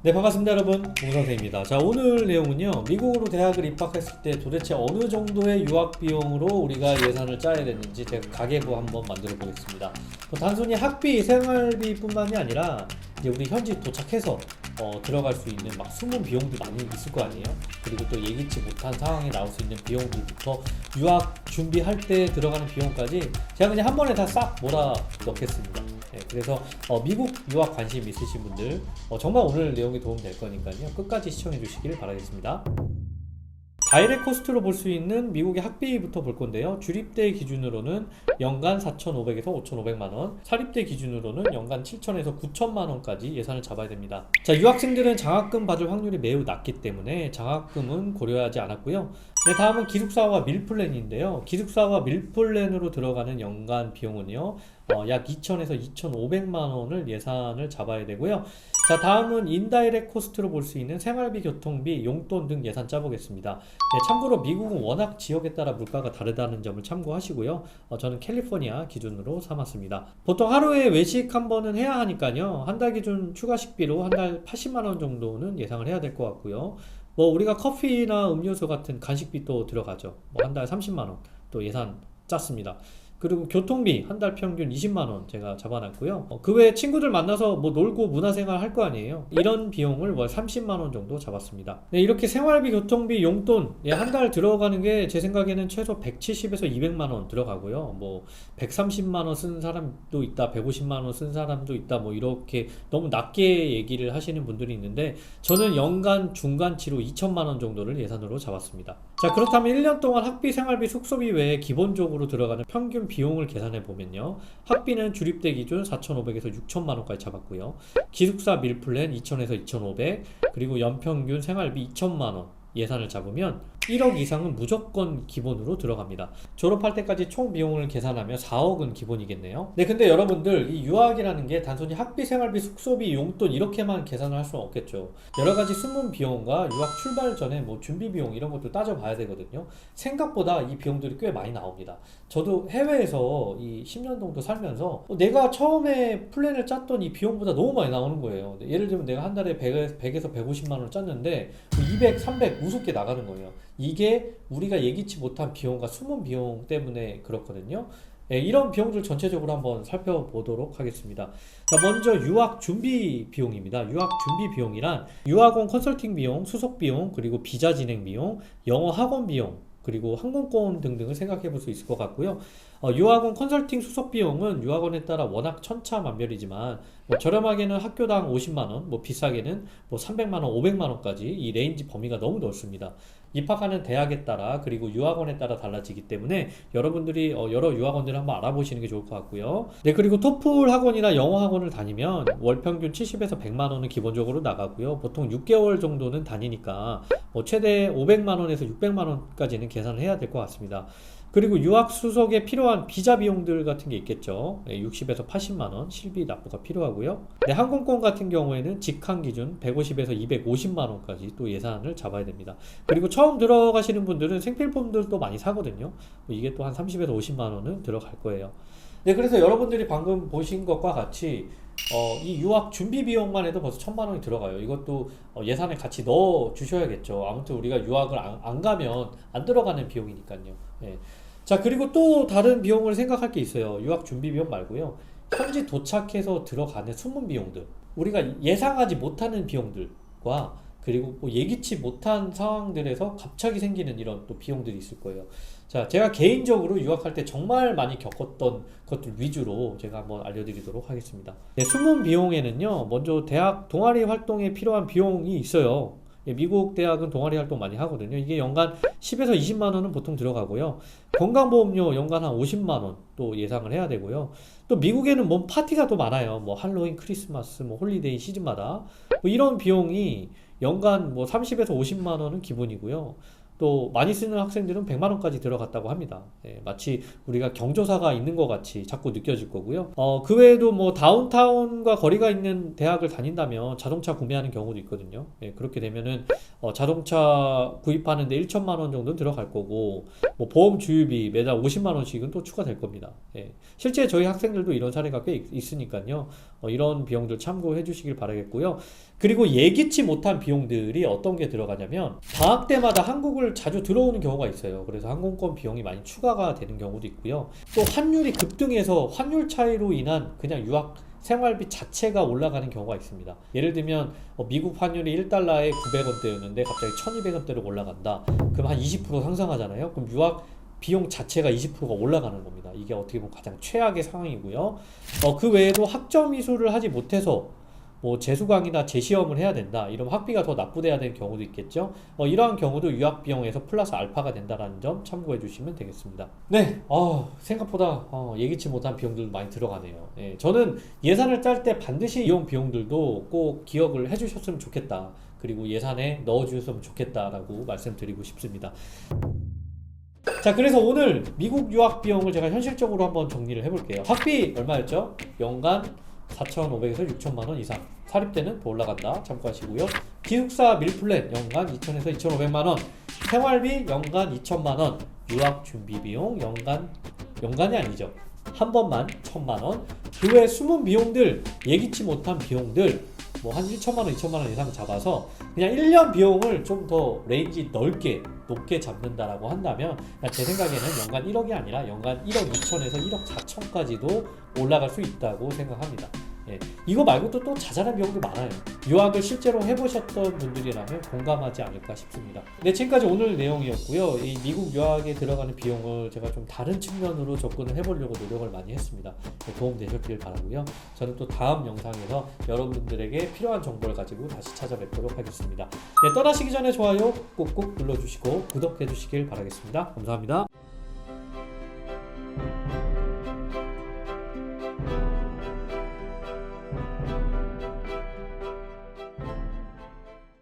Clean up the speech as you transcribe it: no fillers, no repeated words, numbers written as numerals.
네, 반갑습니다 여러분, 몽선생입니다. 자, 오늘 내용은요, 미국으로 대학을 입학했을 때 도대체 어느 정도의 유학 비용으로 우리가 예산을 짜야 되는지 제가 가계부 한번 만들어 보겠습니다. 단순히 학비, 생활비 뿐만이 아니라 이제 우리 현지 도착해서 들어갈 수 있는 막 숨은 비용도 많이 있을 거 아니에요. 그리고 또 예기치 못한 상황에 나올 수 있는 비용들부터 유학 준비할 때 들어가는 비용까지 제가 그냥 한 번에 다 싹 몰아 넣겠습니다. 네, 그래서 미국 유학 관심 있으신 분들 정말 오늘 내용이 도움 될 거니까요, 끝까지 시청해 주시길 바라겠습니다. 다이렉트 코스트로 볼 수 있는 미국의 학비부터 볼 건데요. 주립대 기준으로는 연간 4,500에서 5,500만원, 사립대 기준으로는 연간 7,000에서 9,000만원까지 예산을 잡아야 됩니다. 자, 유학생들은 장학금 받을 확률이 매우 낮기 때문에 장학금은 고려하지 않았고요. 네, 다음은 기숙사와 밀플랜인데요. 기숙사와 밀플랜으로 들어가는 연간 비용은요, 약 2,000에서 2,500만원을 예산을 잡아야 되고요. 자, 다음은 인다이렉트 코스트로 볼 수 있는 생활비, 교통비, 용돈 등 예산 짜보겠습니다. 네, 참고로 미국은 워낙 지역에 따라 물가가 다르다는 점을 참고하시고요. 저는 캘리포니아 기준으로 삼았습니다. 보통 하루에 외식 한 번은 해야 하니까요, 한 달 기준 추가 식비로 한 달 80만원 정도는 예상을 해야 될 것 같고요. 우리가 커피나 음료수 같은 간식비 또 들어가죠. 한 달 30만원 또 예산 짰습니다. 그리고 교통비 한 달 평균 20만원 제가 잡아놨고요. 그 외에 친구들 만나서 놀고 문화생활 할 거 아니에요. 이런 비용을 월 30만원 정도 잡았습니다. 네, 이렇게 생활비, 교통비, 용돈 한 달 들어가는 게 제 생각에는 최소 170에서 200만원 들어가고요. 130만원 쓴 사람도 있다, 150만원 쓴 사람도 있다, 이렇게 너무 낮게 얘기를 하시는 분들이 있는데, 저는 연간 중간치로 2천만원 정도를 예산으로 잡았습니다. 자, 그렇다면 1년 동안 학비, 생활비, 숙소비 외에 기본적으로 들어가는 평균 비용을 계산해 보면요, 학비는 주립대 기준 4,500에서 6천만원까지 잡았고요. 기숙사 밀플랜 2,000에서 2,500, 그리고 연평균 생활비 2천만원 예산을 잡으면 1억 이상은 무조건 기본으로 들어갑니다. 졸업할 때까지 총 비용을 계산하면 4억은 기본이겠네요. 네, 근데 여러분들, 이 유학이라는 게 단순히 학비, 생활비, 숙소비, 용돈 이렇게만 계산을 할 수는 없겠죠. 여러 가지 숨은 비용과 유학 출발 전에 준비 비용 이런 것도 따져봐야 되거든요. 생각보다 이 비용들이 꽤 많이 나옵니다. 저도 해외에서 이 10년 정도 살면서 내가 처음에 플랜을 짰던 이 비용보다 너무 많이 나오는 거예요. 예를 들면 내가 한 달에 100에서 150만 원을 짰는데 200, 300 우습게 나가는 거예요. 이게 우리가 예기치 못한 비용과 숨은 비용 때문에 그렇거든요. 네, 이런 비용들 전체적으로 한번 살펴보도록 하겠습니다. 자, 먼저 유학 준비 비용입니다. 유학 준비 비용이란 유학원 컨설팅 비용, 수속 비용, 그리고 비자 진행 비용, 영어 학원 비용, 그리고 항공권 등등을 생각해 볼 수 있을 것 같고요. 유학원 컨설팅 수속 비용은 유학원에 따라 워낙 천차만별이지만 저렴하게는 학교당 50만원, 비싸게는 300만원, 500만원까지 이 레인지 범위가 너무 넓습니다. 입학하는 대학에 따라, 그리고 유학원에 따라 달라지기 때문에 여러분들이 여러 유학원들을 한번 알아보시는 게 좋을 것 같고요. 네, 그리고 토플 학원이나 영어 학원을 다니면 월 평균 70에서 100만원은 기본적으로 나가고요. 보통 6개월 정도는 다니니까 최대 500만원에서 600만원까지는 계산을 해야 될 것 같습니다. 그리고 유학 수속에 필요한 비자 비용들 같은 게 있겠죠. 60에서 80만원 실비 납부가 필요하고요. 네, 항공권 같은 경우에는 직항 기준 150에서 250만원까지 또 예산을 잡아야 됩니다. 그리고 처음 들어가시는 분들은 생필품들도 많이 사거든요. 이게 또 한 30에서 50만원은 들어갈 거예요. 네, 그래서 여러분들이 방금 보신 것과 같이 이 유학 준비 비용만 해도 벌써 1,000만원이 들어가요. 이것도 예산에 같이 넣어 주셔야겠죠. 아무튼 우리가 유학을 안 가면 안 들어가는 비용이니까요. 네. 자, 그리고 또 다른 비용을 생각할 게 있어요. 유학 준비 비용 말고요, 현지 도착해서 들어가는 숨은 비용들, 우리가 예상하지 못하는 비용들과, 그리고 예기치 못한 상황들에서 갑자기 생기는 이런 또 비용들이 있을 거예요. 자, 제가 개인적으로 유학할 때 정말 많이 겪었던 것들 위주로 제가 한번 알려드리도록 하겠습니다. 네, 숨은 비용에는요, 먼저 대학 동아리 활동에 필요한 비용이 있어요. 미국 대학은 동아리 활동 많이 하거든요. 이게 연간 10에서 20만원은 보통 들어가고요. 건강보험료 연간 한 50만원 또 예상을 해야 되고요. 또 미국에는 파티가 또 많아요. 할로윈, 크리스마스, 홀리데이 시즌마다 이런 비용이 연간 30에서 50만원은 기본이고요. 또 많이 쓰는 학생들은 100만원까지 들어갔다고 합니다. 네, 마치 우리가 경조사가 있는 것 같이 자꾸 느껴질 거고요. 그 외에도 다운타운과 거리가 있는 대학을 다닌다면 자동차 구매하는 경우도 있거든요. 네, 그렇게 되면은 자동차 구입하는데 1천만원 정도 들어갈 거고, 보험 주유비 매달 50만원씩은 또 추가될 겁니다. 네, 실제 저희 학생들도 이런 사례가 꽤 있으니까요. 이런 비용들 참고해 주시길 바라겠고요. 그리고 예기치 못한 비용들이 어떤 게 들어가냐면 방학 때마다 한국을 자주 들어오는 경우가 있어요. 그래서 항공권 비용이 많이 추가가 되는 경우도 있고요. 또 환율이 급등해서 환율 차이로 인한 그냥 유학 생활비 자체가 올라가는 경우가 있습니다. 예를 들면 미국 환율이 1달러에 900원대였는데 갑자기 1200원대로 올라간다. 그럼 한 20% 상승하잖아요. 그럼 유학 비용 자체가 20%가 올라가는 겁니다. 이게 어떻게 보면 가장 최악의 상황이고요. 그 외에도 학점 이수를 하지 못해서 뭐 재수강이나 재시험을 해야 된다. 이러면 학비가 더 납부돼야 되는 경우도 있겠죠. 이러한 경우도 유학 비용에서 플러스 알파가 된다는 점 참고해 주시면 되겠습니다. 네, 생각보다 예기치 못한 비용들 많이 들어가네요. 저는 예산을 짤 때 반드시 이용 비용들도 꼭 기억을 해주셨으면 좋겠다. 그리고 예산에 넣어주셨으면 좋겠다라고 말씀드리고 싶습니다. 자, 그래서 오늘 미국 유학 비용을 제가 현실적으로 한번 정리를 해볼게요. 학비 얼마였죠? 연간 4,500에서 6천만 원 이상. 사립대는 더 올라간다. 참고하시고요. 기숙사 밀플랜 연간 2,000에서 2,500만 원. 생활비 연간 2천만 원. 유학 준비 비용 연간이 아니죠. 한 번만 1,000만 원. 그 외 숨은 비용들, 예기치 못한 비용들 뭐 한 1천만 원, 2천만 원 이상 잡아서 그냥 1년 비용을 좀 더 레인지 높게 잡는다라고 한다면 제 생각에는 연간 1억이 아니라 연간 1억 2천에서 1억 4천까지도 올라갈 수 있다고 생각합니다. 이거 말고도 또 자잘한 비용도 많아요. 유학을 실제로 해보셨던 분들이라면 공감하지 않을까 싶습니다. 네, 지금까지 오늘 내용이었고요. 이 미국 유학에 들어가는 비용을 제가 좀 다른 측면으로 접근을 해보려고 노력을 많이 했습니다. 도움 되셨길 바라고요. 저는 또 다음 영상에서 여러분들에게 필요한 정보를 가지고 다시 찾아뵙도록 하겠습니다. 네, 떠나시기 전에 좋아요 꾹꾹 눌러주시고 구독해 주시길 바라겠습니다. 감사합니다.